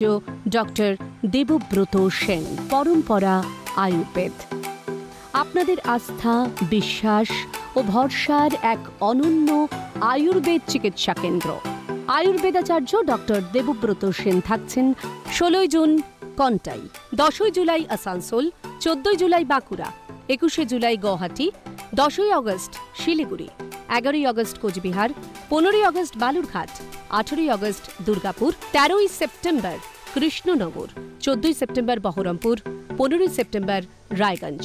Doctor Debabrata Sen, পরম্পরা আয়ুর্বেদ। আপনাদের আস্থা, বিশ্বাস ও ভরসার এক অনন্য আয়ুর্বেদ চিকিৎসা কেন্দ্র। আয়ুর্বেদাচার্য ডক্টর দেবব্রত সেন থাকছেন 16 June Contai, 10 July Asansol, 14 July Bankura, 21 July Guwahati, 10 August Siliguri, 11 August Cooch Behar, 15 August Balurghat, 18 August Durgapur, 13 September Krishnanagar, 14 September Baharampur, 15 September Raiganj.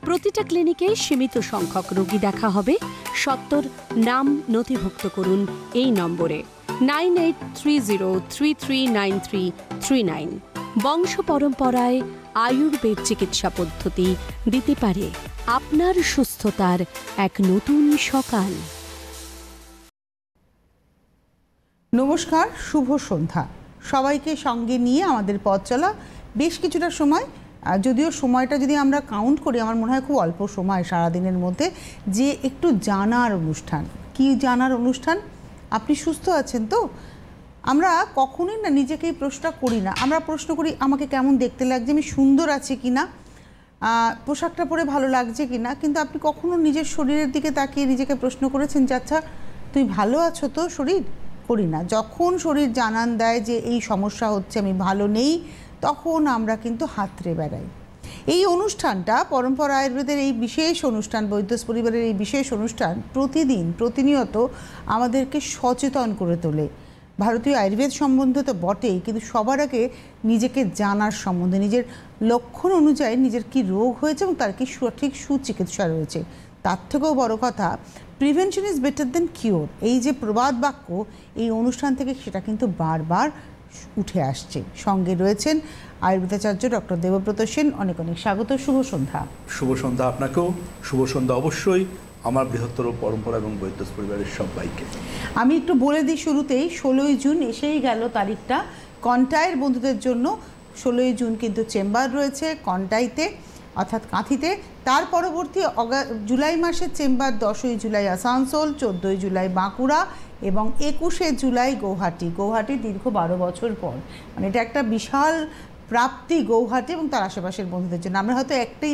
প্রতিটা ক্লিনিকে সীমিত সংখ্যক রোগী দেখা হবে। সত্তর নাম নথিভুক্ত করুন এই নম্বরে 9830339339। বংশ পরম্পরায় আয়ুর্বেদ চিকিৎসা পদ্ধতি দিতে পারে আপনার সুস্থতার এক নতুন সকাল। নমস্কার, শুভ সন্ধ্যা। সবাইকে সঙ্গে নিয়ে আমাদের পথ চলা বেশ কিছুটা সময়, যদিও সময়টা যদি আমরা কাউন্ট করি আমার মনে হয় খুব অল্প সময় সারাদিনের মধ্যে, যে একটু জানার অনুষ্ঠান। কি জানার অনুষ্ঠান? আপনি সুস্থ আছেন তো? আমরা কখনোই না নিজেকে এই প্রশ্নটা করি না। আমরা প্রশ্ন করি আমাকে কেমন দেখতে লাগছে, আমি সুন্দর আছি কি না, পোশাকটা পরে ভালো লাগছে কি না, কিন্তু আপনি কখনো নিজের শরীরের দিকে তাকিয়ে নিজেকে প্রশ্ন করেছেন যে আচ্ছা তুই ভালো আছো তো? শরীর করি না। যখন শরীর জানান দেয় যে এই সমস্যা হচ্ছে, আমি ভালো নেই, তখন আমরা কিন্তু হাতড়ে বেড়াই। এই অনুষ্ঠানটা পরম্পরা আয়ুর্বেদের এই বিশেষ অনুষ্ঠান, বৈদ্যস পরিবারের এই বিশেষ অনুষ্ঠান প্রতিনিয়ত আমাদেরকে সচেতন করে তোলে। ভারতীয় আয়ুর্বেদ সম্বন্ধে তো বটেই, কিন্তু সবার আগে নিজেকে জানার সম্বন্ধে, নিজের লক্ষণ অনুযায়ী নিজের কি রোগ হয়েছে এবং তার কি সঠিক সুচিকিৎসা রয়েছে। তার থেকেও বড় কথা, prevention is better then cure, এই যে প্রবাদ বাক্য, এই অনুষ্ঠান থেকে সেটা কিন্তু বারবার উঠে আসছে। সঙ্গে রয়েছেন আয়ুর্বেদাচার্য ডক্টর দেবব্রত সেন। অনেক অনেক স্বাগত, শুভ সন্ধ্যা। শুভ সন্ধ্যা আপনাকেও, শুভ সন্ধ্যা অবশ্যই আমার বৃহত্তর পরম্পরা এবং বৈদ্যস পরিবারের সবাইকে। আমি একটু বলে দিই শুরুতেই, 16 জুন এসেই গেল তারিখটা। কন্টাইয়ের বন্ধুদের জন্য 16 জুন কিন্তু চেম্বার রয়েছে কন্টাইতে, অর্থাৎ কাঁথিতে। তার পরবর্তী জুলাই মাসের chamber 10 July Asansol, 14 July Bankura এবং 21 জুলাই গৌহাটি দীর্ঘ 12 বছর পর। মানে এটা একটা বিশাল প্রাপ্তি গৌহাটি এবং তার আশেপাশের বন্ধুদের জন্য। আমরা হয়তো একটি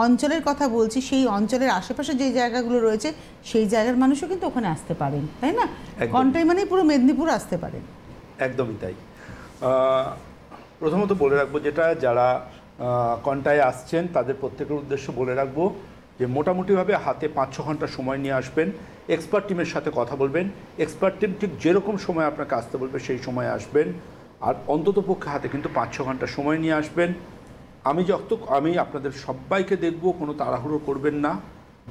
অঞ্চলের কথা বলছি, সেই অঞ্চলের আশেপাশে যে জায়গাগুলো রয়েছে সেই জায়গার মানুষও কিন্তু ওখানে আসতে পারেন, তাই না? কন্টাই মানে পুরো মেদিনীপুর আসতে পারেন। একদমই তাই। প্রথমত বলে রাখবো, যেটা যারা কন্টায় আসছেন তাদের প্রত্যেকের উদ্দেশ্য বলে রাখবো যে মোটামুটিভাবে হাতে 5-6 ঘন্টা সময় নিয়ে আসবেন। এক্সপার্ট টিমের সাথে কথা বলবেন। এক্সপার্ট টিম ঠিক যেরকম সময় আপনাকে আসতে বলবে সেই সময় আসবেন। আর অন্তত পক্ষে হাতে কিন্তু 5-6 ঘন্টা সময় নিয়ে আসবেন। আমি আপনাদের সবাইকে দেখব, কোনো তাড়াহুড়ো করবেন না।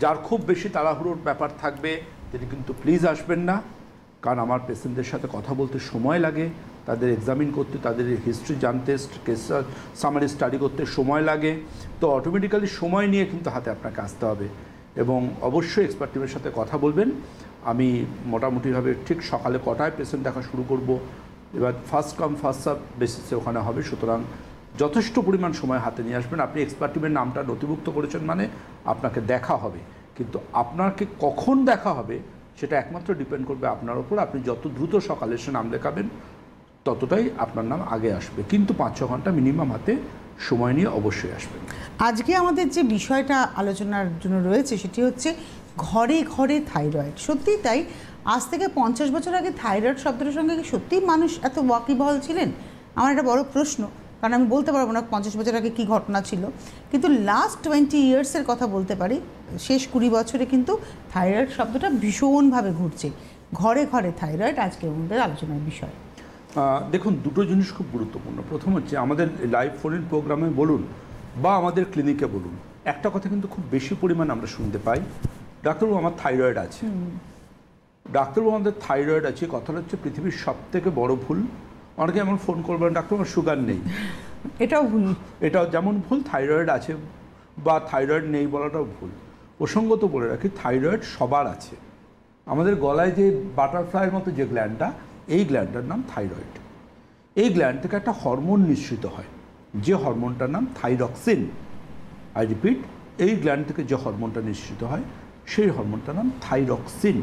যার খুব বেশি তাড়াহুড়োর ব্যাপার থাকবে তিনি কিন্তু প্লিজ আসবেন না, কারণ আমার পেশেন্টদের সাথে কথা বলতে সময় লাগে, তাদের এক্সামিন করতে, তাদের হিস্ট্রি জানতে, কেস সামারি স্টাডি করতে সময় লাগে। তো অটোমেটিক্যালি সময় নিয়ে কিন্তু হাতে আপনাকে আসতে হবে এবং অবশ্যই এক্সপার্ট টিমের সাথে কথা বলবেন। আমি মোটামুটিভাবে ঠিক সকালে কটায় পেশেন্ট দেখা শুরু করব, এবার ফার্স্ট কাম ফার্স্ট সার্ভ বেসিসে ওখানে হবে। সুতরাং যথেষ্ট পরিমাণ সময় হাতে নিয়ে আসবেন। আপনি এক্সপার্ট টিমের নামটা নথিভুক্ত করেছেন মানে আপনাকে দেখা হবে, কিন্তু আপনাকে কখন দেখা হবে সেটা একমাত্র ডিপেন্ড করবে আপনার ওপর। আপনি যত দ্রুত সকালে এসে নাম লেখাবেন ততটাই আপনার নাম আগে আসবে, কিন্তু 5-6 ঘন্টা মিনিমাম হাতে সময় নিয়ে অবশ্যই আসবেন। আজকে আমাদের যে বিষয়টা আলোচনার জন্য রয়েছে সেটি হচ্ছে ঘরে ঘরে থাইরয়েড। সত্যিই তাই, আজ থেকে 50 বছর আগে থাইরয়েড শব্দটার সঙ্গে কি সত্যিই মানুষ এত ওয়াকিবহাল ছিলেন? আমার একটা বড় প্রশ্ন, কারণ আমি বলতে পারবো না 50 বছর আগে কী ঘটনা ছিল, কিন্তু লাস্ট 20 ইয়ার্সের কথা বলতে পারি। শেষ 20 বছরে কিন্তু থাইরয়েড শব্দটা ভীষণভাবে ঘুরছে। ঘরে ঘরে থাইরয়েড আজকে আমাদের আলোচনার বিষয়। দেখুন, দুটো জিনিস খুব গুরুত্বপূর্ণ। প্রথম হচ্ছে আমাদের লাইভ ফোনের প্রোগ্রামে বলুন বা আমাদের ক্লিনিকে বলুন, একটা কথা কিন্তু খুব বেশি পরিমাণ আমরা শুনতে পাই, ডাক্তারবাবু আমার থাইরয়েড আছে। ডাক্তারবাবু আমাদের থাইরয়েড আছে কথাটা হচ্ছে পৃথিবীর সবথেকে বড় ভুল। অনেকে এমন ফোন করবেন, ডাক্তার আমার সুগার নেই। এটাও ভুল। এটাও যেমন ভুল, থাইরয়েড আছে বা থাইরয়েড নেই বলাটাও ভুল। প্রসঙ্গত বলে রাখি, থাইরয়েড সবার আছে। আমাদের গলায় যে বাটারফ্লাইয়ের মতো যে গ্ল্যান্ডটা, এই গ্ল্যান্ডটার নাম থাইরয়েড। এই গ্ল্যান্ড থেকে একটা হরমোন নিঃসৃত হয়, যে হরমোনটার নাম থাইরক্সিন। আই রিপিট, এই গ্ল্যান্ড থেকে যে হরমোনটা নিঃসৃত হয় সেই হরমোনটার নাম থাইরক্সিন।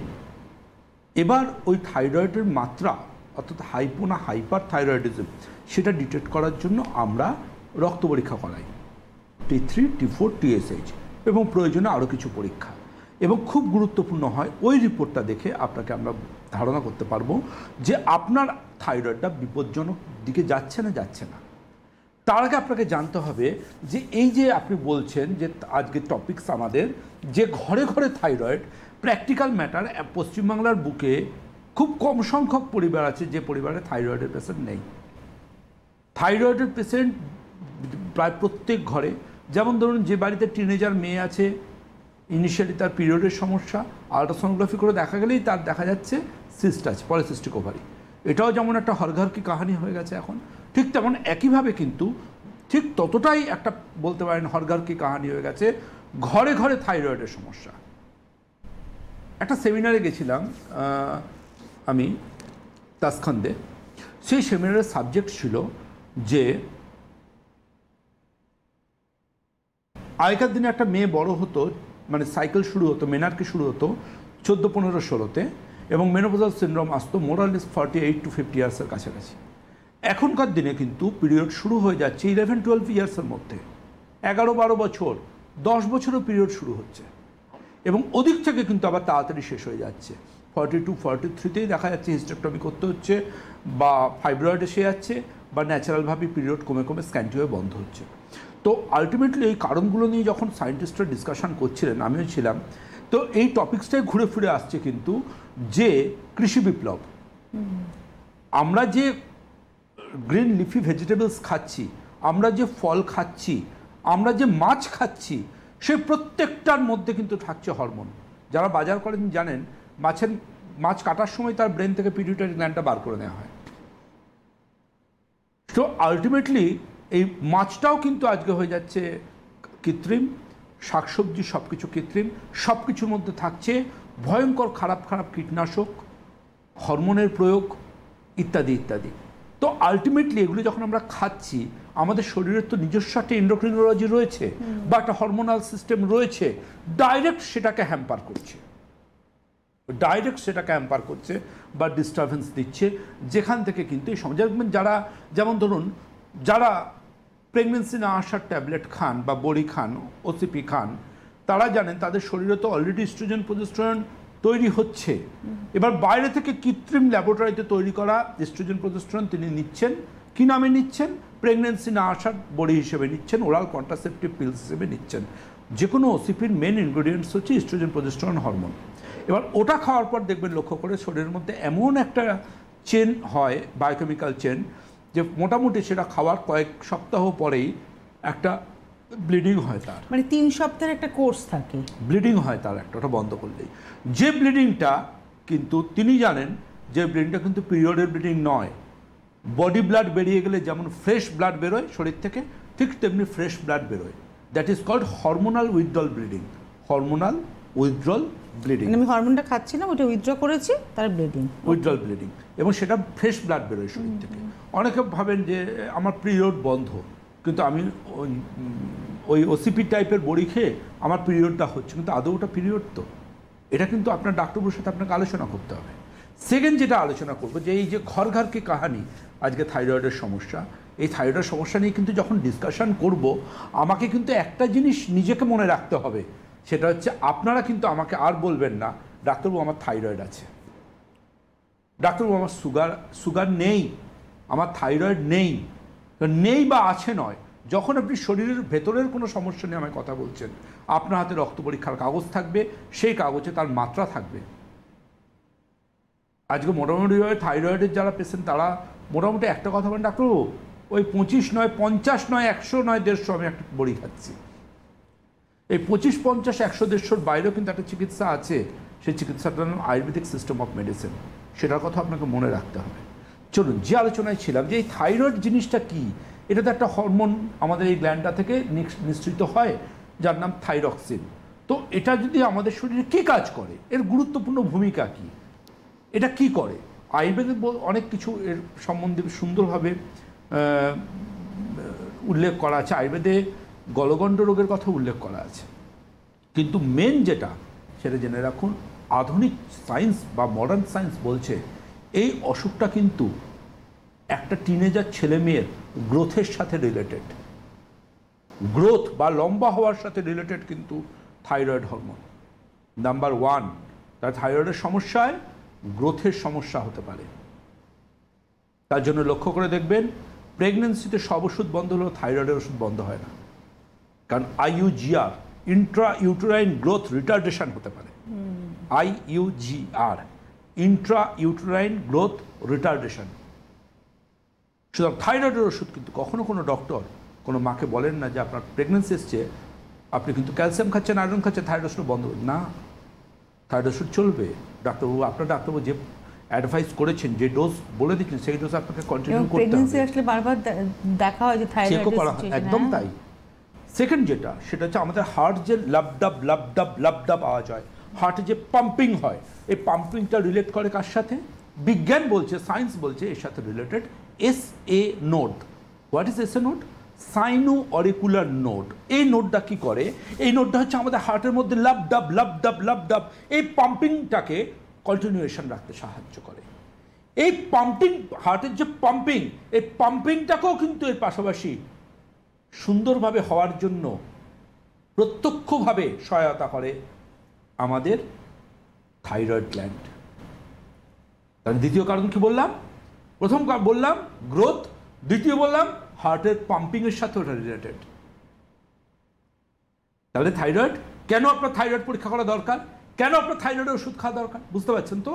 এবার ওই থাইরয়েডের মাত্রা অর্থাৎ হাইপো না হাইপার থাইরয়েডিজম সেটা ডিটেক্ট করার জন্য আমরা রক্ত পরীক্ষা করাই, T3, T4, TSH এবং প্রয়োজনে আরও কিছু পরীক্ষা। এবং খুব গুরুত্বপূর্ণ হয় ওই রিপোর্টটা দেখে আপনাকে আমরা ধারণা করতে পারবো যে আপনার থাইরয়েডটা বিপজ্জনক দিকে যাচ্ছে না যাচ্ছে না। তার আগে আপনাকে জানতে হবে যে এই যে আপনি বলছেন যে আজকের টপিকস আমাদের যে ঘরে ঘরে থাইরয়েড, প্র্যাকটিক্যাল ম্যাটার পশ্চিমবাংলার বুকে খুব কম সংখ্যক পরিবার আছে যে পরিবারে থাইরয়েডের পেশেন্ট নেই। থাইরয়েডের পেশেন্ট প্রায় প্রত্যেক ঘরে, যেমন ধরুন যে বাড়িতে টিনেজার মেয়ে আছে, ইনিশিয়ালি তার পিরিয়ডের সমস্যা, আল্ট্রাসোনোগ্রাফি করে দেখা গেলেই তার দেখা যাচ্ছে সিস্ট আছে, পলিসিস্টিক ওভারি। এটাও যেমন একটা হরঘর কি কাহানি হয়ে গেছে এখন, ঠিক তেমন একইভাবে কিন্তু ঠিক ততটাই একটা বলতে পারেন হরঘর কি কাহানি হয়ে গেছে ঘরে ঘরে থাইরয়েডের সমস্যা। একটা সেমিনারে গেছিলাম আমি তাসখান্দে, সেই সেমিনারের সাবজেক্ট ছিল যে আগেকার দিনে একটা মেয়ে বড় হতো, মানে সাইকেল শুরু হতো, মেনার্কি শুরু হতো 14, 15, 16-তে, এবং মেনোপজাল সিনড্রোম আসতো মোরালেস 48 to 50 ইয়ার্সের কাছাকাছি। এখনকার দিনে কিন্তু পিরিয়ড শুরু হয়ে যাচ্ছে 11-12 ইয়ার্সের মধ্যে, 11-12 বছর, 10 বছরও পিরিয়ড শুরু হচ্ছে, এবং ওদিক থেকে কিন্তু আবার তাড়াতাড়ি শেষ হয়ে যাচ্ছে। 42, 43-তেই দেখা যাচ্ছে হিস্টেক্টমি করতে হচ্ছে, বা ফাইব্রয়েড এসে যাচ্ছে, বা ন্যাচারালভাবে পিরিয়ড কমে কমে স্ক্যান্টি হয়ে বন্ধ হচ্ছে। তো আলটিমেটলি এই কারণগুলো নিয়ে যখন সায়েন্টিস্টরা ডিসকাশন করছিলেন, আমিও ছিলাম, তো এই টপিক্সটাই ঘুরে ফিরে আসছে কিন্তু যে কৃষি বিপ্লব, আমরা যে গ্রিন লিফি ভেজিটেবলস খাচ্ছি, আমরা যে ফল খাচ্ছি, আমরা যে মাছ খাচ্ছি, সেই প্রত্যেকটার মধ্যে কিন্তু থাকছে হরমোন। যারা বাজার করেন জানেন, মাছ কাটার সময় তার ব্রেন থেকে পিটিউটারি গ্ল্যান্ডটা বার করে নেওয়া হয়। তো আলটিমেটলি এই মাছটাও কিন্তু আজকে হয়ে যাচ্ছে কৃত্রিম, শাকসবজি সব কিছু কৃত্রিম, সব কিছুর মধ্যে থাকছে ভয়ঙ্কর খারাপ খারাপ কীটনাশক, হরমোনের প্রয়োগ ইত্যাদি ইত্যাদি। তো আলটিমেটলি এগুলো যখন আমরা খাচ্ছি, আমাদের শরীরের তো নিজস্ব একটা এন্ডোক্রিনোলজি রয়েছে বা একটা হরমোনাল সিস্টেম রয়েছে, ডাইরেক্ট সেটাকে হ্যাম্পার করছে বা ডিস্টারবেন্স দিচ্ছে, যেখান থেকে কিন্তু এই সময় যারা, যেমন ধরুন যারা প্রেগনেন্সি না আসার ট্যাবলেট খান বা বড়ি খান, ওসিপি খান, তারা জানেন তাদের শরীরে তো অলরেডি ইস্ট্রোজেন প্রজেস্টেরন তৈরি হচ্ছে। এবার বাইরে থেকে কৃত্রিম ল্যাবরেটরিতে তৈরি করা ইস্ট্রোজেন প্রজেস্টেরন তিনি নিচ্ছেন, কি নামে নিচ্ছেন? প্রেগনেন্সি না আসার বড়ি হিসেবে নিচ্ছেন, ওরাল কন্ট্রাসেপটিভ পিলস হিসেবে নিচ্ছেন। যে কোনো ওসিপির মেন ইনগ্রেডিয়েন্টস হচ্ছে ইস্ট্রোজেন প্রজেস্টেরন হরমোন। এবার ওটা খাওয়ার পর দেখবেন লক্ষ্য করে শরীরের মধ্যে এমন একটা চেন হয়, বায়োকেমিক্যাল চেন, যে মোটামুটি সেটা খাওয়ার কয়েক সপ্তাহ পরেই একটা ব্লিডিং হয় তার, মানে 3 সপ্তাহের একটা কোর্স থাকে, ব্লিডিং হয় তার একটা, ওটা বন্ধ করলেই। যে ব্লিডিংটা কিন্তু তিনি জানেন যে ব্লিডিংটা কিন্তু পিরিয়ডের ব্লিডিং নয়। বডি ব্লাড বেরিয়ে গেলে যেমন ফ্রেশ ব্লাড বেরোয় শরীর থেকে, ঠিক তেমনি ফ্রেশ ব্লাড বেরোয়। That is called hormonal withdrawal bleeding. Hormonal withdrawal bleeding, আমি হরমোনটা খাচ্ছি না, ওটা উইথড্র করেছি, তার ব্লিডিং, উইথড্রল ব্লিডিং, এবং সেটা ফ্রেশ ব্লাড বেরোয় শরীর থেকে। অনেকে ভাবেন যে আমার পিরিয়ড বন্ধ, কিন্তু আমি ওই ওসিপি টাইপের বড়ি খেয়ে আমার পিরিয়ডটা হচ্ছে, কিন্তু আদৌ ওটা পিরিয়ড তো? এটা কিন্তু আপনার ডাক্তারবাবুর সাথে আপনাকে আলোচনা করতে হবে। সেকেন্ড যেটা আলোচনা করবো, যে এই যে ঘর কি কাহানি আজকে থাইরয়েডের সমস্যা, এই থাইরয়েডের সমস্যা নিয়ে কিন্তু যখন ডিসকাশন করব, আমাকে কিন্তু একটা জিনিস নিজেকে মনে রাখতে হবে, সেটা হচ্ছে আপনারা কিন্তু আমাকে আর বলবেন না ডাক্তারবাবু আমার থাইরয়েড আছে, ডাক্তারবাবু আমার সুগার নেই, আমার থাইরয়েড নেই বা আছে নয়। যখন আপনি শরীরের ভেতরের কোনো সমস্যা নিয়ে আমায় কথা বলছেন, আপনার হাতে রক্ত পরীক্ষার কাগজ থাকবে, সেই কাগজে তার মাত্রা থাকবে। আজকে মোটামুটিভাবে থাইরয়েডের যারা পেশেন্ট তারা মোটামুটি একটা কথা বলেন, ডাক্তারবাবু ওই 25 নয়, 50 নয়, 100 নয়, 150 আমি একটা বড়ি খাচ্ছি। এই 25, 50, 100, 150 বাইরেও কিন্তু একটা চিকিৎসা আছে, সেই চিকিৎসাটার নাম আয়ুর্বেদিক সিস্টেম অফ মেডিসিন। সেটার কথা আপনাকে মনে রাখতে হবে। চলুন, যে আলোচনায় ছিলাম যে এই থাইরয়েড জিনিসটা কি, এটা তো একটা হরমোন আমাদের এই গ্ল্যান্ডটা থেকে নিঃসৃত হয়, যার নাম থাইরক্সিন। তো এটা যদি আমাদের শরীরে কী কাজ করে, এর গুরুত্বপূর্ণ ভূমিকা কি, এটা কি করে, আয়ুর্বেদে অনেক কিছু এর সম্বন্ধে সুন্দরভাবে উল্লেখ করা আছে। আয়ুর্বেদে গলগণ্ড রোগের কথা উল্লেখ করা আছে, কিন্তু মেন যেটা সেটা জেনে রাখুন, আধুনিক সায়েন্স বা মডার্ন সায়েন্স বলছে এই অসুখটা কিন্তু একটা টিনেজার ছেলে মেয়ের গ্রোথের সাথে রিলেটেড, গ্রোথ বা লম্বা হওয়ার সাথে রিলেটেড কিন্তু থাইরয়েড হরমোন। নাম্বার 1, তার থাইরয়েডের সমস্যায় গ্রোথের সমস্যা হতে পারে। তার জন্য লক্ষ্য করে দেখবেন প্রেগনেন্সিতে সব ওষুধ বন্ধ হলেও থাইরয়েডের ওষুধ বন্ধ হয় না, কারণ IUGR Intra uterine growth retardation হতে পারে। IUGR Intra uterine growth retardation. সুতরাং থাইরয়েডের ওষুধ কিন্তু কখনো কোনো ডক্টর কোনো মাকে বলেন না যে আপনার প্রেগনেন্সি এসছে, আপনি কিন্তু ক্যালসিয়াম খাচ্ছেন, আয়রন খাচ্ছেন, থাইরয়েড ওষুধ বন্ধ না, থাইরয়েড ওষুধ চলবে। ডাক্তারবাবু, আপনার ডাক্তারবাবু যে অ্যাডভাইস করেছেন, যে ডোজ বলে দিচ্ছেন, সেই ডোজ আপনাকে কন্টিনিউ করতে হবে। প্রেগন্যান্সি আসলে বারবার দেখা হয় যে থাইরয়েড করা হয়, একদম তাই। সেকেন্ড যেটা, সেটা হচ্ছে আমাদের হার্ট যে লাবডাব লাবডাব লাবডাব আওয়াজ হয়, হার্টে যে পাম্পিং হয়, এই পাম্পিংটা রিলেট করে কার সাথে? বিজ্ঞান বলছে, সায়েন্স বলছে এর সাথে related SA node. What is SA node? Sino auricular node. এই নোডটা কি করে? এই নোডটা হচ্ছে আমাদের হার্টের মধ্যে লাবডাব লাবডাব লাবডাব এই পাম্পিংটাকে কন্টিনিউয়েশন রাখতে সাহায্য করে। এই পাম্পিং, হার্টের যে পাম্পিং, এই পাম্পিংটাকেও কিন্তু এর পাশাপাশি সুন্দরভাবে হওয়ার জন্য প্রত্যক্ষভাবে সহায়তা করে আমাদের থাইরয়েড গ্ল্যান্ড। তাহলে দ্বিতীয় কারণ কি বললাম? প্রথম বললাম গ্রোথ, দ্বিতীয় বললাম হার্টের পাম্পিংয়ের সাথে ওটা রিলেটেড। তাহলে থাইরয়েড, কেন আপনার থাইরয়েড পরীক্ষা করা দরকার, কেন আপনার থাইরয়েডের ওষুধ খাওয়া দরকার, বুঝতে পারছেন তো?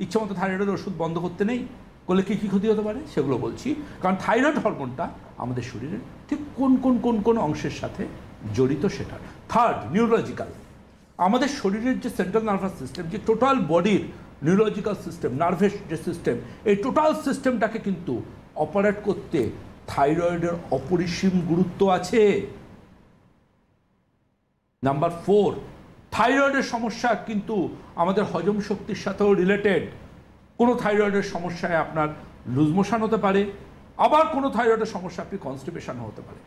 ইচ্ছে মতো থাইরয়েডের ওষুধ বন্ধ করতে নেই, করলে কী কী ক্ষতি হতে পারে সেগুলো বলছি। কারণ থাইরয়েড হরমোনটা আমাদের শরীরের ঠিক কোন কোন কোন কোন অংশের সাথে জড়িত সেটা। Third, neurological. আমাদের শরীরের যে সেন্ট্রাল নার্ভাস সিস্টেম, যে টোটাল বডির নিউরোলজিক্যাল সিস্টেম, নার্ভের যে সিস্টেম, এই টোটাল সিস্টেমটাকে কিন্তু অপারেট করতে থাইরয়েডের অপরিসীম গুরুত্ব আছে। নাম্বার 4, থাইরয়েডের সমস্যা কিন্তু আমাদের হজম শক্তির সাথেও রিলেটেড। কোনো থাইরয়েডের সমস্যায় আপনার লুজ মোশন হতে পারে, আবার কোনো থাইরয়েডের সমস্যা আপনি কনস্টিপেশন হতে পারে।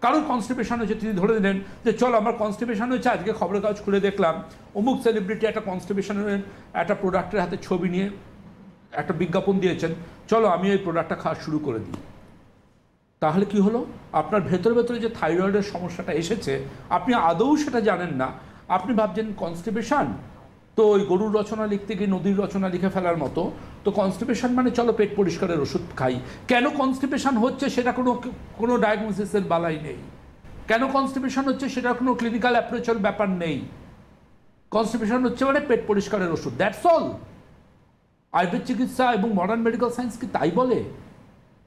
কারণ কনস্টিপেশন হয়েছে, তিনি ধরে নিলেন যে চলো আমার কনস্টিপেশন হয়েছে, আজকে খবরের কাগজ খুলে দেখলাম অমুক সেলিব্রিটি একটা কনস্টিপেশনের একটা প্রোডাক্টের হাতে ছবি নিয়ে একটা বিজ্ঞাপন দিয়েছেন, চলো আমি এই প্রোডাক্টটা খাওয়া শুরু করে দিই। তাহলে কি হলো? আপনার ভেতরে ভেতরে যে থাইরয়েডের সমস্যাটা এসেছে আপনি আদৌ সেটা জানেন না। আপনি ভাবছেন কনস্টিপেশন তো ওই গরুর রচনা লিখতে গিয়ে নদীর রচনা লিখে ফেলার মতো, তো কনস্টিপেশন মানে চলো পেট পরিষ্কারের ওষুধ খাই। কেন কনস্টিপেশন হচ্ছে সেটা কোনো ডায়াগনোসিসের বালাই নেই। কেন কনস্টিপেশন হচ্ছে সেটা কোনো ক্লিনিক্যাল অ্যাপ্রোচের ব্যাপার নেই। কনস্টিপেশন হচ্ছে মানে পেট পরিষ্কারের ওষুধ, দ্যাটস অল। আয়ুর্বেদ চিকিৎসা এবং মডার্ন মেডিকেল সায়েন্স কি তাই বলে?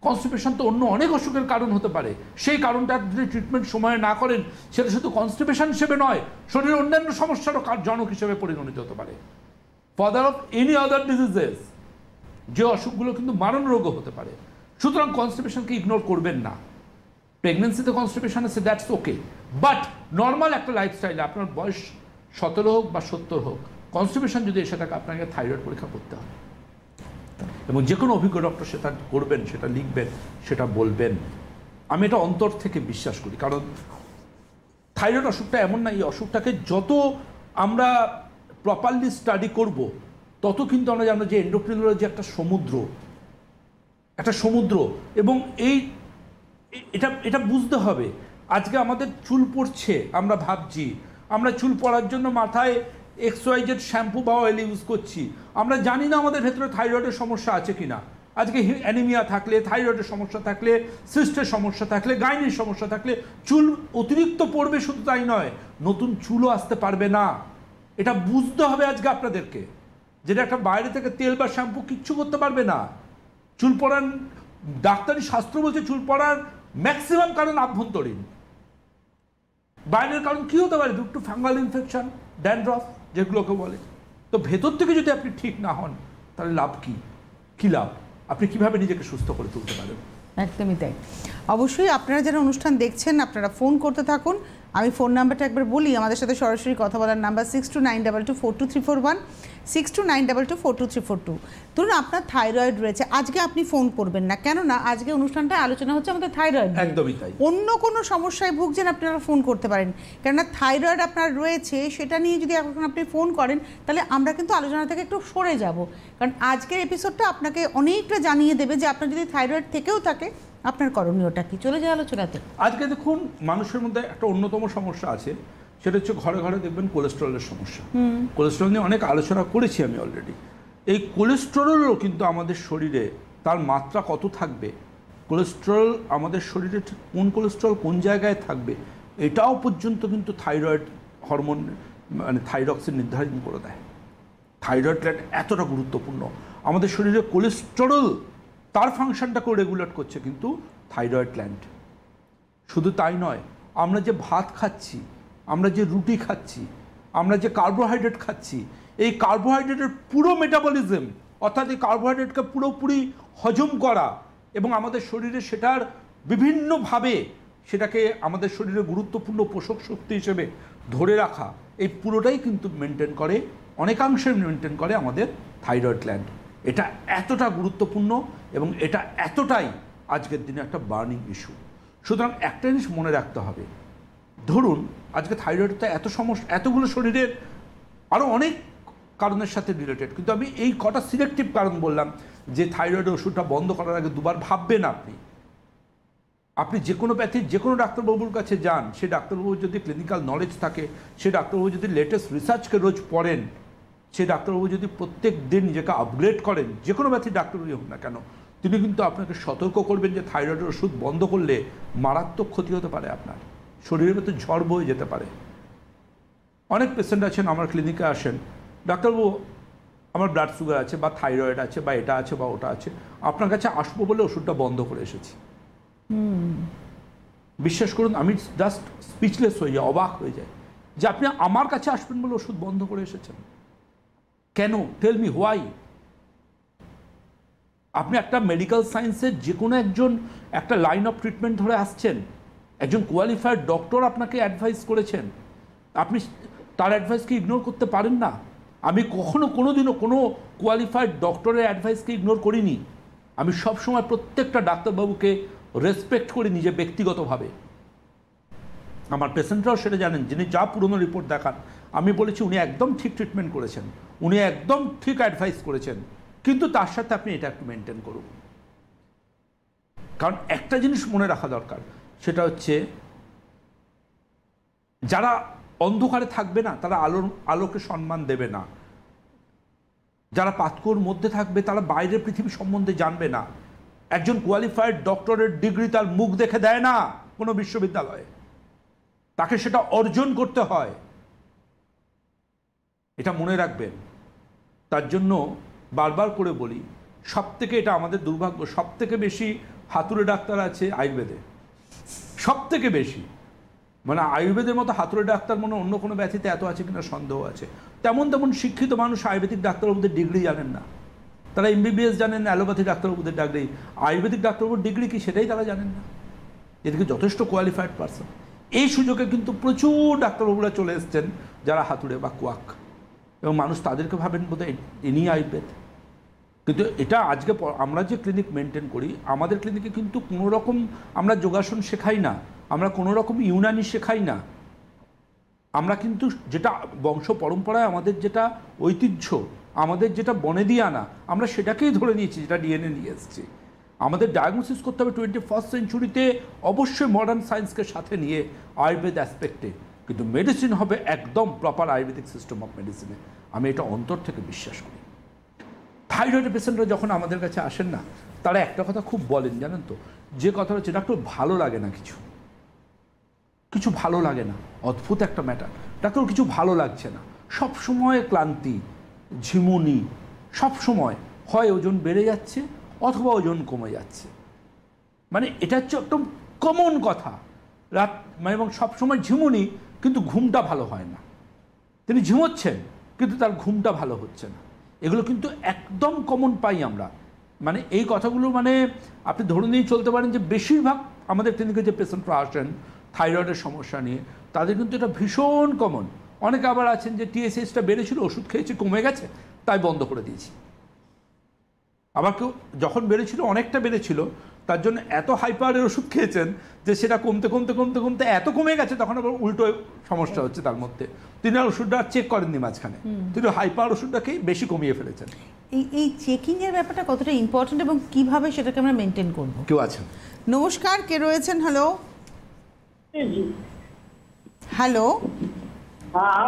কনস্টিপেশন তো অন্য অনেক অসুখের কারণ হতে পারে, সেই কারণটা যদি ট্রিটমেন্ট সময়ে না করেন সেটা শুধু কনস্টিপেশন হিসেবে নয়, শরীরের অন্যান্য সমস্যারও জনক হিসেবে পরিগণিত হতে পারে। Father of any other diseases, যে অসুখগুলো কিন্তু মারণ রোগও হতে পারে। সুতরাং কনস্টিপেশনকে ইগনোর করবেন না। প্রেগনেন্সিতে কনস্টিপেশন আছে, দ্যাটস ওকে, বাট নর্মাল একটা লাইফস্টাইলে আপনার বয়স 17 হোক বা 70 হোক, কনস্টিপেশন যদি এসে থাকে আপনাকে থাইরয়েড পরীক্ষা করতে হবে। এবং যে কোনো অভিজ্ঞ ডক্টর সেটা করবেন, সেটা লিখবেন, সেটা বলবেন। আমি এটা অন্তর থেকে বিশ্বাস করি, কারণ থাইরয়েড অসুখটা এমন না, এই অসুখটাকে যত আমরা প্রপারলি স্টাডি করব তত কিন্তু আমরা জানবো যে এন্ডোক্রিনোলজি একটা সমুদ্র। এবং এটা বুঝতে হবে। আজকে আমাদের চুল পড়ছে, আমরা ভাবছি আমরা চুল পড়ার জন্য মাথায় XYZ শ্যাম্পু বা অয়েল ইউজ করছি, আমরা জানি না আমাদের ভেতরে থাইরয়েডের সমস্যা আছে কিনা। আজকে অ্যানিমিয়া থাকলে, থাইরয়েডের সমস্যা থাকলে, সিস্টের সমস্যা থাকলে, গাইনির সমস্যা থাকলে চুল অতিরিক্ত পড়বে, শুধু তাই নয় নতুন চুলও আসতে পারবে না। এটা বুঝতে হবে আজকে আপনাদেরকে, যেটা একটা বাইরে থেকে তেল বা শ্যাম্পু কিচ্ছু করতে পারবে না। চুল পড়ার ডাক্তারি শাস্ত্র বলছে চুল পড়ার ম্যাক্সিমাম কারণ আভ্যন্তরীণ। বাইরের কারণ কি হতে পারে? একটু ফাঙ্গাল ইনফেকশন, ড্যান্ড্রফ যেগুলোকে বলে। তো ভেতর থেকে যদি আপনি ঠিক না হন তাহলে লাভ কি লাভ? আপনি কিভাবে নিজেকে সুস্থ করে তুলতে পারেন? একদমই তাই। অবশ্যই আপনারা যারা অনুষ্ঠান দেখছেন আপনারা ফোন করতে থাকুন, আমি ফোন নাম্বারটা একবার বলি, আমাদের সাথে সরাসরি কথা বলার নাম্বার 6292242341, 6292242342। ধরুন আপনার থাইরয়েড রয়েছে, আজকে আপনি ফোন করবেন না, কেননা আজকে অনুষ্ঠানটায় আলোচনা হচ্ছে আমাদের থাইরয়েড। একদমই তাই। অন্য কোনো সমস্যায় ভুগছেন আপনারা ফোন করতে পারেন, কেননা থাইরয়েড আপনার রয়েছে সেটা নিয়ে যদি এখন আপনি ফোন করেন তাহলে আমরা কিন্তু আলোচনা থেকে একটু সরে যাব, কারণ আজকের এপিসোডটা আপনাকে অনেকটা জানিয়ে দেবে যে আপনার যদি থাইরয়েড থেকেও থাকে আপনার করণীয়টা কি। চলে যায় আলোচনাতে। আজকে দেখুন মানুষের মধ্যে একটা অন্যতম সমস্যা আছে, সেটা হচ্ছে ঘরে ঘরে দেখবেন কোলেস্টেরলের সমস্যা। কোলেস্টেরল নিয়ে অনেক আলোচনা করেছি আমি অলরেডি। এই কোলেস্টেরলও কিন্তু আমাদের শরীরে তার মাত্রা কত থাকবে, কোলেস্টেরল আমাদের শরীরে ঠিক কোন কোলেস্টেরল কোন জায়গায় থাকবে, এটাও পর্যন্ত কিন্তু থাইরয়েড হরমোন মানে থাইরক্সিন নির্ধারণ করে দেয়। থাইরয়েড গ্ল্যান্ড এতটা গুরুত্বপূর্ণ আমাদের শরীরে। কোলেস্টেরল তার ফাংশনটাকেও রেগুলেট করছে কিন্তু থাইরয়েড গ্ল্যান্ড। শুধু তাই নয়, আমরা যে ভাত খাচ্ছি, আমরা যে রুটি খাচ্ছি, আমরা যে কার্বোহাইড্রেট খাচ্ছি, এই কার্বোহাইড্রেটের পুরো মেটাবলিজম, অর্থাৎ এই কার্বোহাইড্রেটকে পুরোপুরি হজম করা এবং আমাদের শরীরে সেটার বিভিন্নভাবে সেটাকে আমাদের শরীরে গুরুত্বপূর্ণ পোষক শক্তি হিসেবে ধরে রাখা, এই পুরোটাই কিন্তু মেনটেন করে, অনেকাংশে মেনটেন করে আমাদের থাইরয়েড গ্ল্যান্ড। এটা এতটা গুরুত্বপূর্ণ এবং এটা এতটাই আজকের দিনে একটা বার্নিং ইস্যু। সুতরাং একটা জিনিস মনে রাখতে হবে, ধরুন আজকে থাইরয়েডটা এত সমস্যা, এতগুলো শরীরের আরও অনেক কারণের সাথে রিলেটেড, কিন্তু আমি এই কটা সিলেক্টিভ কারণ বললাম যে থাইরয়েডের ওষুধটা বন্ধ করার আগে দুবার ভাববেন। আপনি যে কোনো ব্যাধির যে কোনো ডাক্তারবাবুর কাছে যান, সে ডাক্তারবাবুর যদি ক্লিনিক্যাল নলেজ থাকে, সে ডাক্তারবাবু যদি লেটেস্ট রিসার্চকে রোজ পড়েন, সে ডাক্তারবাবু যদি প্রত্যেক দিন নিজেকে আপগ্রেড করেন, যে কোনো ব্যাধির ডাক্তারবাবু হোক না কেন, তিনি কিন্তু আপনাকে সতর্ক করবেন যে থাইরয়েডের ওষুধ বন্ধ করলে মারাত্মক ক্ষতি হতে পারে, আপনার শরীরের ভেতর ঝড় বয়ে যেতে পারে। অনেক পেশেন্ট আছেন আমার ক্লিনিকে আসেন, ডাক্তারবাবু আমার ব্লাড সুগার আছে বা থাইরয়েড আছে বা এটা আছে বা ওটা আছে, আপনার কাছে আসবো বলে ওষুধটা বন্ধ করে এসেছি। বিশ্বাস করুন আমি জাস্ট স্পিচলেস হয়ে যাই, অবাক হয়ে যায় যে আপনি আমার কাছে আসবেন বলে ওষুধ বন্ধ করে এসেছেন কেন? Tell me why. আপনি একটা মেডিকেল সায়েন্সের যে কোনো একজন একটা লাইন অফ ট্রিটমেন্ট ধরে আসছেন, একজন কোয়ালিফাইড ডক্টর আপনাকে অ্যাডভাইস করেছেন, আপনি তার অ্যাডভাইসকে ইগনোর করতে পারেন না। আমি কখনো কোনোদিনও কোনো কোয়ালিফাইড ডক্টরের অ্যাডভাইসকে ইগনোর করিনি। আমি সবসময় প্রত্যেকটা ডাক্তারবাবুকে রেসপেক্ট করি নিজে ব্যক্তিগতভাবে। আমার পেশেন্টরাও সেটা জানেন, যিনি যা পুরনো রিপোর্ট দেখান আমি বলেছি উনি একদম ঠিক ট্রিটমেন্ট করেছেন, উনি একদম ঠিক অ্যাডভাইস করেছেন, কিন্তু তার সাথে আপনি এটা একটু মেনটেন করুন। কারণ একটা জিনিস মনে রাখা দরকার, সেটা হচ্ছে যারা অন্ধকারে থাকবে না তারা আলোকে সম্মান দেবে না, যারা পাতকুয়োর মধ্যে থাকবে তারা বাইরের পৃথিবী সম্বন্ধে জানবে না। একজন কোয়ালিফাইড ডক্টরের ডিগ্রি তার মুখ দেখে দেয় না কোনো বিশ্ববিদ্যালয়ে, তাকে সেটা অর্জন করতে হয়, এটা মনে রাখবেন। তার জন্য বারবার করে বলি, সবথেকে এটা আমাদের দুর্ভাগ্য, সবথেকে বেশি হাতুড়ে ডাক্তার আছে আয়ুর্বেদে, সবথেকে বেশি। মানে আয়ুর্বেদের মতো হাতুড়ে ডাক্তার মনে অন্য কোনো ব্যাধিতে এত আছে কিনা সন্দেহ আছে। তেমন শিক্ষিত মানুষ আয়ুর্বেদিক ডাক্তারবাবুদের ডিগ্রি জানেন না, তারা এমবিবিএস জানেন, অ্যালোপ্যাথি ডাক্তারবাবুদের ডিগ্রি, আয়ুর্বেদিক ডাক্তারবাবুর ডিগ্রি কি সেটাই তারা জানেন না। এদিকে যথেষ্ট কোয়ালিফাইড পারসন। এই সুযোগে কিন্তু প্রচুর ডাক্তারবাবুরা চলে এসছেন যারা হাতুড়ে বা কুয়াক, এবং মানুষ তাদেরকে ভাবেন বোধহয় ইনি আয়ুর্বেদ। কিন্তু এটা আজকে আমরা যে ক্লিনিক মেনটেন করি, আমাদের ক্লিনিকে কিন্তু কোনো রকম আমরা যোগাসন শেখাই না, আমরা কোনো রকম ইউনানি শেখাই না। আমরা কিন্তু যেটা বংশ পরম্পরায় আমাদের যেটা ঐতিহ্য, আমাদের যেটা বনে দিয়ে আনা, আমরা সেটাকেই ধরে নিয়েছি, যেটা ডিএনএ নিয়ে এসেছি। আমাদের ডায়াগনোসিস করতে হবে 21st সেঞ্চুরিতে অবশ্যই মডার্ন সায়েন্সকে সাথে নিয়ে আয়ুর্বেদ অ্যাসপেক্টে, কিন্তু মেডিসিন হবে একদম প্রপার আয়ুর্বেদিক সিস্টেম অফ মেডিসিনে। আমি এটা অন্তর থেকে বিশ্বাস করি। থাইরয়েড পেশেন্টরা যখন আমাদের কাছে আসেন না, তারা একটা কথা খুব বলেন জানেন তো, যে কথা হচ্ছে ডাক্তার ভালো লাগে না, কিছু ভালো লাগে না। অদ্ভুত একটা ম্যাটার, ডাক্তার কিছু ভালো লাগছে না, সব সময় ক্লান্তি, ঝিমুনি, সব সময় হয় ওজন বেড়ে যাচ্ছে অথবা ওজন কমে যাচ্ছে। মানে এটা হচ্ছে একদম কমন কথা। রাত এবং সবসময় ঝিমুনি, কিন্তু ঘুমটা ভালো হয় না। তিনি ঝিমোচ্ছেন কিন্তু তার ঘুমটা ভালো হচ্ছে না। এগুলো কিন্তু একদম কমন পাই আমরা। মানে এই কথাগুলো মানে আপনি ধরে নিয়ে চলতে পারেন যে বেশিরভাগ আমাদের ক্লিনিকে যে পেশেন্টরা আসেন থাইরয়েডের সমস্যা নিয়ে, তাদের কিন্তু এটা ভীষণ কমন। অনেকে আবার আছেন যে টিএসএইচটা বেড়েছিল, ওষুধ খেয়েছি কমে গেছে তাই বন্ধ করে দিয়েছি। আবার কেউ যখন বেড়েছিল, অনেকটা বেড়েছিল, তার জন্য এত হাইপারের ওষুধ খেয়েছেন যে সেটা কমতে কমতে কমতে কমতে এত কমে গেছে, তখন আবার উল্টো সমস্যা হচ্ছে তার মধ্যে। তিনি আর ওষুধটা চেক করেননি মাঝখানে, তিনি হাইপার ওষুধটাকেই বেশি কমিয়ে ফেলেছেন। এই চেকিং এর ব্যাপারটা কতটা ইম্পর্টেন্ট এবং কিভাবে সেটাকে আমরা মেনটেন করব? কেউ আছেন? নমস্কার, কে রয়েছেন? হ্যালো হ্যালো, হ্যাঁ,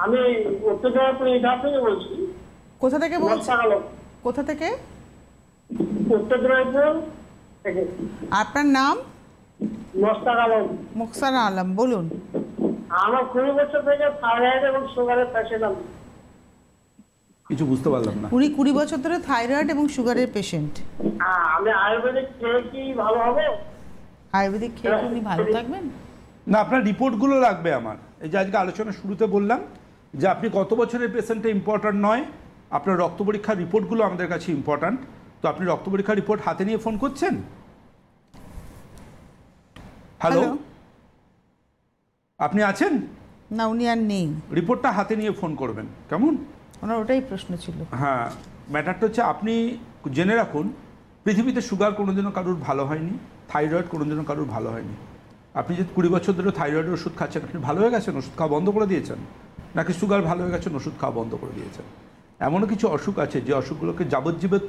আমি উত্তর দিনাজপুর ইটাহার থেকে বলছি। কোথা থেকে বলছেন? মোস্তাক আলম। কোথা থেকে? উত্তর দিনাজপুর থেকে। আপনার নাম? মোস্তাক আলম। মুখসার আলম, বলুন। আমার 20 বছর থেকে থাইরয়েড এবং সুগারের পেশেন্ট আমি। কিছু বুঝতে পারলাম না। উনি 20 বছর ধরে থাইরয়েড এবং সুগারের পেশেন্ট। আমি আয়ুর্বেদিক খেয়ে কি ভালো হবে? আয়ুর্বেদিক খেয়ে কি উনি ভালো থাকবেন? না, আপনার রিপোর্টগুলো লাগবে আমার। এই যে আজকে আলোচনা শুরুতে বললাম যে আপনি কত বছরের পেশেন্টটা ইম্পর্ট্যান্ট নয়, আপনার রক্ত পরীক্ষার রিপোর্টগুলো আমাদের কাছে ইম্পর্ট্যান্ট। তো আপনি রক্ত পরীক্ষার রিপোর্ট হাতে নিয়ে ফোন করছেন? হ্যালো, আপনি আছেন? না, উনি আর নেই। রিপোর্টটা হাতে নিয়ে ফোন করবেন, কেমন? ওনার ওটাই প্রশ্ন ছিল। হ্যাঁ, ম্যাটারটা হচ্ছে আপনি জেনে রাখুন, পৃথিবীতে সুগার কোনোদিনও কারুর ভালো হয়নি, থাইরয়েড কোনোদিনও কারুর ভালো হয়নি। আপনি যদি 20 বছর ধরে থাইরয়েডের ওষুধ খাচ্ছেন, আপনি ভালো হয়ে গেছেন, ওষুধ খাওয়া বন্ধ করে দিয়েছেন, নাকি সুগার ভালো হয়ে গেছেন, ওষুধ খাওয়া বন্ধ করে দিয়েছেন? এমনও কিছু অসুখ আছে যে অসুখগুলোকে যাবজ্জীবন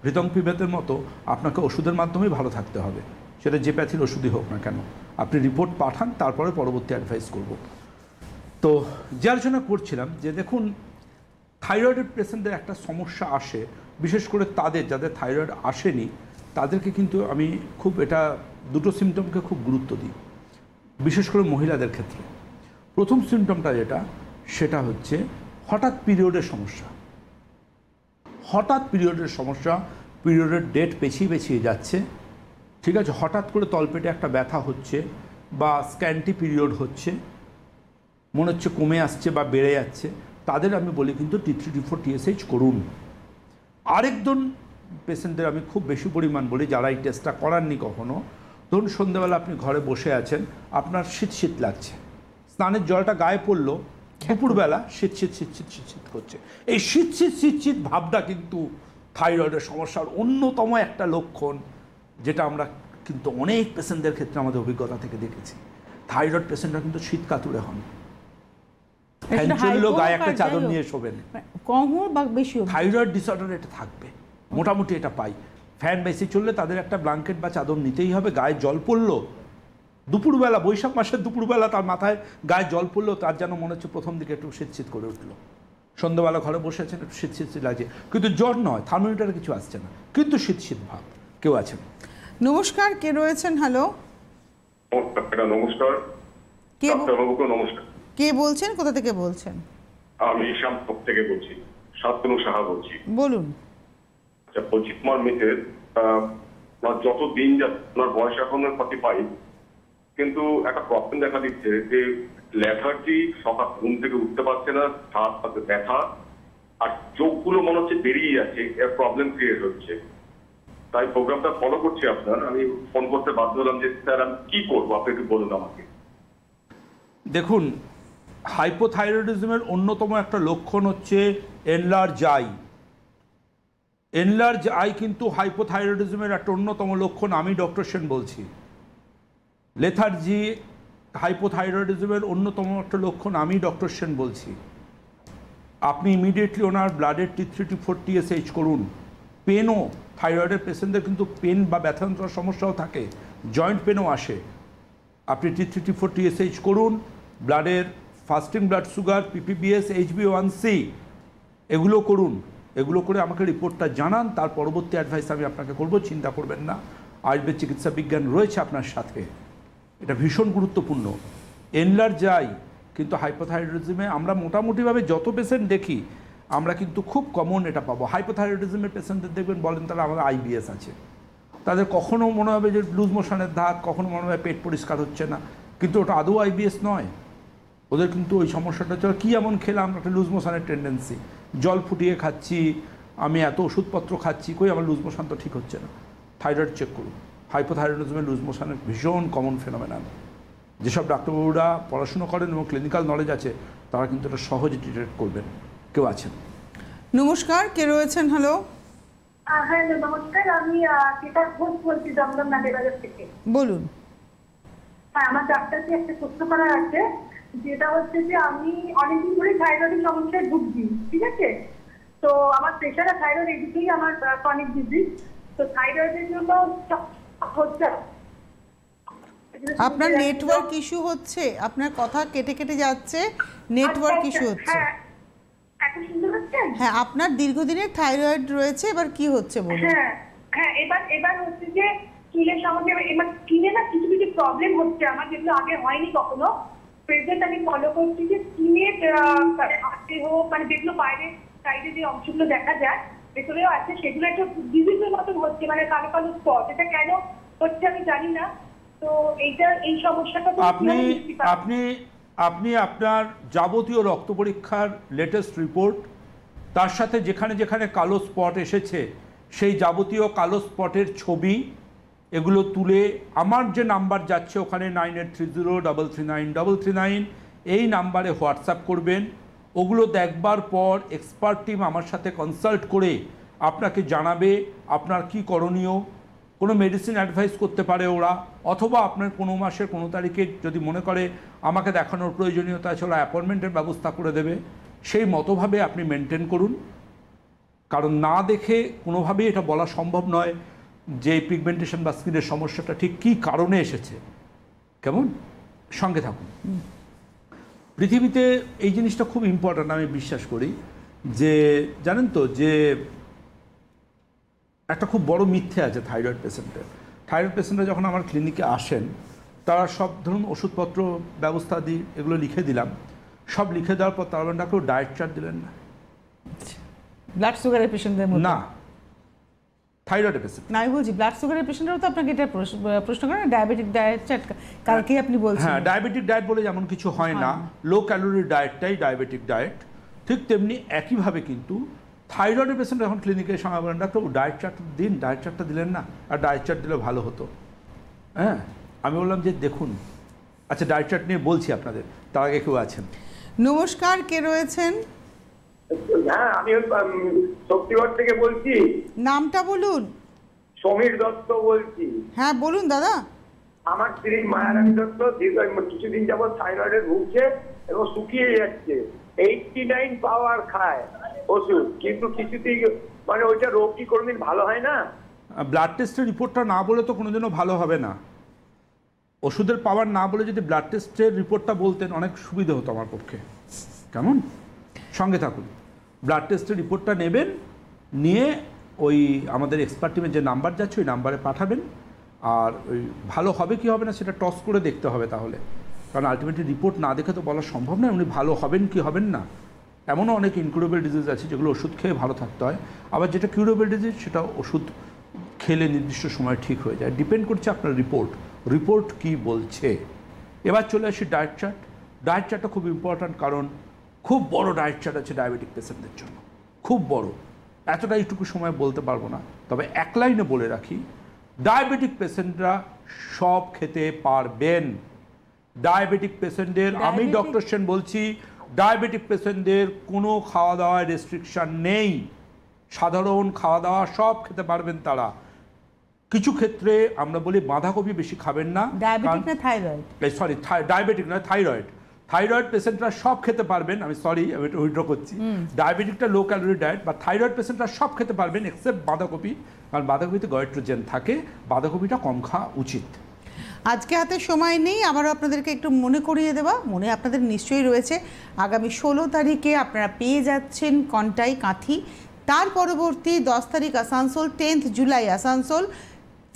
ভৃতং পিবেতের মতো আপনাকে ওষুধের মাধ্যমেই ভালো থাকতে হবে, সেটা যে প্যাথির ওষুধই হোক না কেন। আপনি রিপোর্ট পাঠান, তারপরে পরবর্তী অ্যাডভাইস করব। তো যে আলোচনা করছিলাম যে দেখুন, থাইরয়েডের পেশেন্টদের একটা সমস্যা আসে, বিশেষ করে তাদের যাদের থাইরয়েড আসেনি তাদেরকে কিন্তু আমি খুব এটা দুটো সিমটমকে খুব গুরুত্ব দিই, বিশেষ করে মহিলাদের ক্ষেত্রে। প্রথম সিমটমটা যেটা, সেটা হচ্ছে হঠাৎ পিরিয়ডের সমস্যা। হঠাৎ পিরিয়ডের সমস্যা, পিরিয়ডের ডেট পেছিয়ে পেছিয়ে যাচ্ছে, ঠিক আছে, হঠাৎ করে তলপেটে একটা ব্যথা হচ্ছে বা স্ক্যান্টি পিরিয়ড হচ্ছে, মনে হচ্ছে কমে আসছে বা বেড়ে যাচ্ছে, তাদের আমি বলি কিন্তু T3 T4 TSH করুন। আরেকজন পেশেন্টদের আমি খুব বেশি পরিমাণ বলি, যারা এই টেস্টটা করাননি কখনো। ধরুন সন্ধ্যাবেলা আপনি ঘরে বসে আছেন, আপনার শীত শীত লাগছে, স্নানের জলটা গায়ে পড়লো, দুপুরবেলা শীত শীত শীত শীত শীত শীত করছে। এই শীত শীত শীত শীত ভাবটা কিন্তু থাইরয়েডের সমস্যার অন্যতম একটা লক্ষণ, যেটা আমরা কিন্তু অনেক পেশেন্টদের ক্ষেত্রে আমাদের অভিজ্ঞতা থেকে দেখেছি। থাইরয়েড পেশেন্টরা কিন্তু শীত কাতুরে হন, ফ্যান চললেও গায়ে একটা চাদর নিয়ে শোবেন। কম হোক বা বেশি হোক, থাইরয়েড ডিসঅর্ডার এটা থাকবে, মোটামুটি এটা পাই। ফ্যান বেশি চললে তাদের একটা ব্ল্যাঙ্কেট বা চাদর নিতেই হবে। গায়ে জল পড়লো দুপুরবেলা, বৈশাখ মাসের দুপুরবেলা তার মাথায় গায়ে জল পড়লো, তার যেন মনে হচ্ছে প্রথম দিকে একটু শীত শীত করে উঠলো। সন্ধ্যাবেলা ঘরে বসে আছেন, একটু শীত শীত লাগছে, কিন্তু জ্বর নয়, থার্মোমিটারে কিছু আসছে না, কিন্তু শীত শীত ভাব। কেউ আছেন? নমস্কার, কে রয়েছেন? হ্যালো, নমস্কার। নমস্কার, কে বলছেন? কোথা থেকে বলছেন? আমি শ্যামপুর থেকে বলছি, শান্তনু সাহা বলছি। বলুন। আচ্ছা, বলছি তোমার মিসেস যত দিন যাচ্ছে, ওনার বয়স এখন 45, কিন্তু একটা প্রবলেম দেখা দিচ্ছে যে লেথার্জি, সকাল ঘুম থেকে উঠতে পারছে না, হাতে ব্যথা, আর চোখগুলো মনে হচ্ছে বেরিয়ে যাচ্ছে, এর প্রবলেম ক্রিয়েট হচ্ছে। তাই প্রোগ্রামটা ফলো করছি আপনার, আমি ফোন করতে বাধ্য হলাম যে স্যার আমি কি করবো, আপনি একটু বলুন আমাকে। দেখুন, হাইপোথাইরয়েডিজমের অন্যতম একটা লক্ষণ হচ্ছে এনলার্জ আই। এনলার্জ আই কিন্তু হাইপোথাইরয়েডিজমের একটা অন্যতম লক্ষণ, আমি ডক্টর সেন বলছি। লেথার্জি হাইপোথাইরয়েডিজমের অন্যতম একটা লক্ষণ, আমি ডক্টর সেন বলছি। আপনি ইমিডিয়েটলি ওনার ব্লাডের T3 T4 TSH করুন। পেনও, থাইরয়েডের পেশেন্টদের কিন্তু পেন বা ব্যথাযন্ত্রণার সমস্যাও থাকে, জয়েন্ট পেনও আসে। আপনি T3 T4 TSH করুন, ব্লাডের fasting blood sugar, PPBS, HbA1c এগুলো করুন। এগুলো করে আমাকে রিপোর্টটা জানান, তার পরবর্তী অ্যাডভাইস আমি আপনাকে করব, চিন্তা করবেন না। আয়ুর্বেদ চিকিৎসা বিজ্ঞান রয়েছে আপনার সাথে, এটা ভীষণ গুরুত্বপূর্ণ। এনলার্জ আই কিন্তু হাইপোথাইরয়েডিজমে আমরা মোটামুটিভাবে যত পেশেন্ট দেখি, আমরা কিন্তু খুব কমন এটা পাবো। হাইপোথাইরয়েডিজমের পেশেন্টদের দেখবেন বলেন তারা আমাদের IBS আছে, তাদের কখনো মনে হবে যে লুজ মোশনের ধাত, কখনো মনে হবে পেট পরিষ্কার হচ্ছে না, কিন্তু ওটা আদৌ IBS নয়। ওদের কিন্তু ওই সমস্যাটা হচ্ছে কী এমন খেলাম, একটা লুজ মোশনের টেন্ডেন্সি, জল ফুটিয়ে খাচ্ছি, আমি এত ওষুধপত্র খাচ্ছি, কই আমার লুজ মোশন তো ঠিক হচ্ছে না। থাইরয়েড চেক করুন। হাইপোথাইরয়েডিজমের লুজ মোশনের ভীষণ কমন ফেনোমেনন। যেসব ডাক্তারবাবুরা পড়াশুনো করেন এবং ক্লিনিক্যাল নলেজ আছে তারা কিন্তু এটা সহজে ডিটেক্ট করবেন। কেউ আছেন? নমস্কার, কে রয়েছেন? হ্যালো। হ্যাঁ নমস্কার, আমি কেতার ঘোষ বলছি দমদম নাগেরবাজার থেকে। বলুন। হ্যাঁ, আমার ডাক্তারকে একটা প্রশ্ন করার আছে, যেটা হচ্ছে যে আমি অনেকদিন ধরে থাইরয়েডের সমস্যায় ভুগছি, ঠিক আছে? তো আমার প্রেশার আর থাইরয়েড এই দুটোই আমার ক্রনিক ডিজিজ। তো থাইরয়েডের জন্য হচ্ছে আপনার নেটওয়ার্ক ইস্যু হচ্ছে, আপনার কথা কেটে কেটে যাচ্ছে, নেটওয়ার্ক ইস্যু হচ্ছে। হ্যাঁ, এখন শুনতে পাচ্ছেন? হ্যাঁ, আপনার দীর্ঘদিনের থাইরয়েড রয়েছে, এবার কি হচ্ছে বলুন। হ্যাঁ হ্যাঁ, এবার হচ্ছে যে স্কিনের সমস্যা, এবার স্কিনে না কিছু কিছু প্রবলেম হচ্ছে আমার, যেগুলো আগে হয়নি কখনো। প্রেজেন্ট আমি ফলো করছি যে স্কিনের হাতে হোক, মানে যেগুলো বাইরে সাইডে যে অংশগুলো দেখা যায় ভেতরেও আছে, সেগুলো একটু ডিজিজের মতন হচ্ছে, মানে কালো কালো স্পট। এটা কেন হচ্ছে আমি জানি না। তো এই সমস্যাটা আপনি আপনার যাবতীয় রক্ত পরীক্ষার লেটেস্ট রিপোর্ট, তার সাথে যেখানে যেখানে কালো স্পট এসেছে সেই যাবতীয় কালো স্পটের ছবি, এগুলো তুলে আমার যে নাম্বার যাচ্ছে ওখানে 9830339339 এই নাম্বারে হোয়াটসঅ্যাপ করবেন। ওগুলো দেখবার পর এক্সপার্ট টিম আমার সাথে কনসাল্ট করে আপনাকে জানাবে আপনার কি করণীয়। কোনো মেডিসিন অ্যাডভাইস করতে পারে ওরা, অথবা আপনার কোনো মাসের কোনো তারিখে যদি মনে করে আমাকে দেখানোর প্রয়োজনীয়তা আছে, ওরা অ্যাপয়েন্টমেন্টের ব্যবস্থা করে দেবে। সেই মতোভাবে আপনি মেনটেন করুন, কারণ না দেখে কোনোভাবেই এটা বলা সম্ভব নয় যে পিগমেন্টেশন বা স্কিনের সমস্যাটা ঠিক কী কারণে এসেছে। কেমন? সঙ্গে থাকুন। পৃথিবীতে এই জিনিসটা খুব ইম্পর্ট্যান্ট, আমি বিশ্বাস করি যে জানেন তো যে একটা খুব বড় মিথ্যে আছে থাইরয়েড পেশেন্টের। থাইরয়েড পেশেন্টরা যখন আমার ক্লিনিকে আসেন তারা সব ধরুন ওষুধপত্র ব্যবস্থা দিই, এগুলো লিখে দিলাম। সব লিখে দেওয়ার পর তারা ডাক্তার ডায়েট চার্ট দিলেন না। ব্লাড সুগারের পেশেন্টদের মধ্যে না, থাইরয়েড পেশেন্ট না, আমি বলছি ব্লাড সুগারের পেশেন্টরাও তো আপনাকে এটা প্রশ্ন করেন, ডায়াবেটিক ডায়েট চার্ট কালকে আপনি বলছেন। হ্যাঁ, ডায়াবেটিক ডায়েট বলে যেমন কিছু হয় না, লো ক্যালোরি ডায়েটটাই ডায়াবেটিক ডায়েট। ঠিক তেমনি একইভাবে কিন্তু থাইরয়েডের পেশেন্ট এখন ক্লিনিকে সঙ্গে বলেন ডাক্তার ডায়েট চার্ট দিন, ডায়েট চার্টটা দিলেন না, আর ডায়েট চার্ট দিলে ভালো হতো। হ্যাঁ, আমি বললাম যে দেখুন, আচ্ছা ডায়েট চার্ট নিয়ে বলছি আপনাদের, তার আগে কেউ আছেন? নমস্কার, কে রয়েছেন? হ্যাঁ, আমি শক্তিগড় থেকে বলছি। নামটা বলুন। সমীর দত্ত বলছি। হ্যাঁ বলুন দাদা। আমার স্ত্রী মায়ারানী দত্ত কিছুদিন যাবৎ থাইরয়েডের ভুগছে এবং শুকিয়ে যাচ্ছে। 89 পাওয়ার খায় ওষুধ, কিন্তু কিছুতেই মানে ওইটা রোগ কি কোনোদিন ভালো হয় না? ব্লাড টেস্টের রিপোর্টটা না বলে তো কোনোদিনও ভালো হবে না। ওষুধের পাওয়ার না বলে যদি ব্লাড টেস্টের রিপোর্টটা বলতেন অনেক সুবিধা হতো আমার পক্ষে। কেমন? সঙ্গে থাকুন। ব্লাড টেস্টের রিপোর্টটা নেবেন, নিয়ে ওই আমাদের এক্সপার্ট টিমের যে নাম্বার যাচ্ছে ওই নাম্বারে পাঠাবেন। আর ওই ভালো হবে কি হবে না সেটা টস করে দেখতে হবে তাহলে, কারণ আলটিমেটলি রিপোর্ট না দেখে তো বলা সম্ভব নয় উনি ভালো হবেন কি হবেন না। এমনও অনেক ইনকিউরেবল ডিজিজ আছে যেগুলো ওষুধ খেয়ে ভালো থাকতে হয়, আবার যেটা কিউরেবল ডিজিজ সেটা ওষুধ খেলে নির্দিষ্ট সময় ঠিক হয়ে যায়। ডিপেন্ড করছে আপনার রিপোর্ট কি বলছে। এবার চলে আসি ডায়েট চার্ট। ডায়েট চার্টটা খুব ইম্পর্ট্যান্ট, কারণ খুব বড় ডায়েট চার্ট আছে ডায়াবেটিক পেশেন্টদের জন্য, খুব বড়। এতটা এইটুকু সময় বলতে পারবো না, তবে এক লাইনে বলে রাখি, ডায়াবেটিক পেশেন্টরা সব খেতে পারবেন। ডায়াবেটিক পেশেন্টদের, আমি ডক্টর সেন বলছি, ডায়াবেটিক পেশেন্টদের কোনো খাওয়া দাওয়ায় রেস্ট্রিকশান নেই। সাধারণ খাওয়া দাওয়া সব খেতে পারবেন তারা। কিছু ক্ষেত্রে আমরা বলি বাঁধাকপি বেশি খাবেন না। ডায়াবেটিক না থাইরয়েড? সরি, ডায়াবেটিক নয়, থাইরয়েড পেশেন্টরা সব খেতে পারবেন। আমি এটা উইথড্র করছি। ডায়াবেটিকটা লো ক্যালোরি ডায়েট, বা থাইরয়েড পেশেন্টরা সব খেতে পারবেন এক্সেপ্ট বাঁধাকপি, কারণ বাঁধাকপিতে গয়েট্রোজেন থাকে, বাঁধাকপিটা কম খাওয়া উচিত। আজকে হাতে সময় নেই, আবারও আপনাদেরকে একটু মনে করিয়ে দেওয়া, মনে আপনাদের নিশ্চয়ই রয়েছে আগামী 16 তারিখে আপনারা পেয়ে যাচ্ছেন কন্টাই কাঁথি। তার পরবর্তী 10 তারিখ আসানসোল, 10th জুলাই আসানসোল,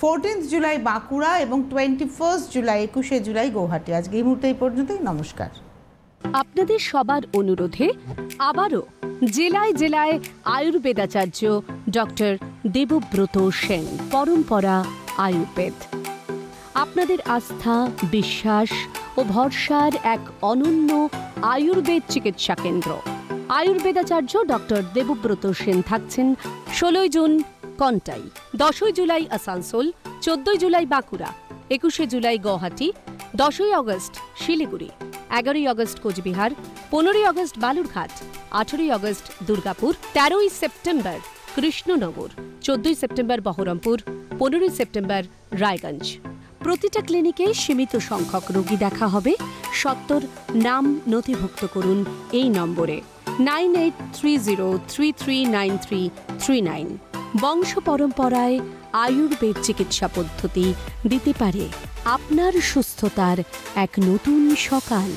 14th জুলাই বাঁকুড়া এবং 21st জুলাই 21শে জুলাই গৌহাটি। আজকে এই মুহূর্তে এই পর্যন্তই। নমস্কার। আপনাদের সবার অনুরোধে আবারও জেলায় জেলায় আয়ুর্বেদাচার্য ডক্টর দেবব্রত সেন, পরম্পরা আয়ুর্বেদ। আপনাদের আস্থা, বিশ্বাস ও ভরসার এক অনন্য আয়ুর্বেদ চিকিৎসা কেন্দ্র। আয়ুর্বেদাচার্য ডক্টর দেবব্রত সেন থাকছেন 16 June Contai, 10 July Asansol, 14 July Bankura, 21শে জুলাই গুয়াহাটি, 10ই আগস্ট শিলিগুড়ি, 11ই আগস্ট কোচবিহার, 15ই আগস্ট বালুরঘাট, 18ই আগস্ট দুর্গাপুর, 13ই সেপ্টেম্বর কৃষ্ণনগর, 14ই সেপ্টেম্বর বহরমপুর, 15ই সেপ্টেম্বর রায়গঞ্জ। প্রতিটা ক্লিনিকে সীমিত সংখ্যক রোগী দেখা হবে। সত্বর নাম নথিভুক্ত করুন এই নম্বরে 9830339339। বংশ পরম্পরায় আয়ুর্বেদ চিকিৎসা পদ্ধতি দিতে পারে আপনার সুস্থতার এক নতুন সকাল।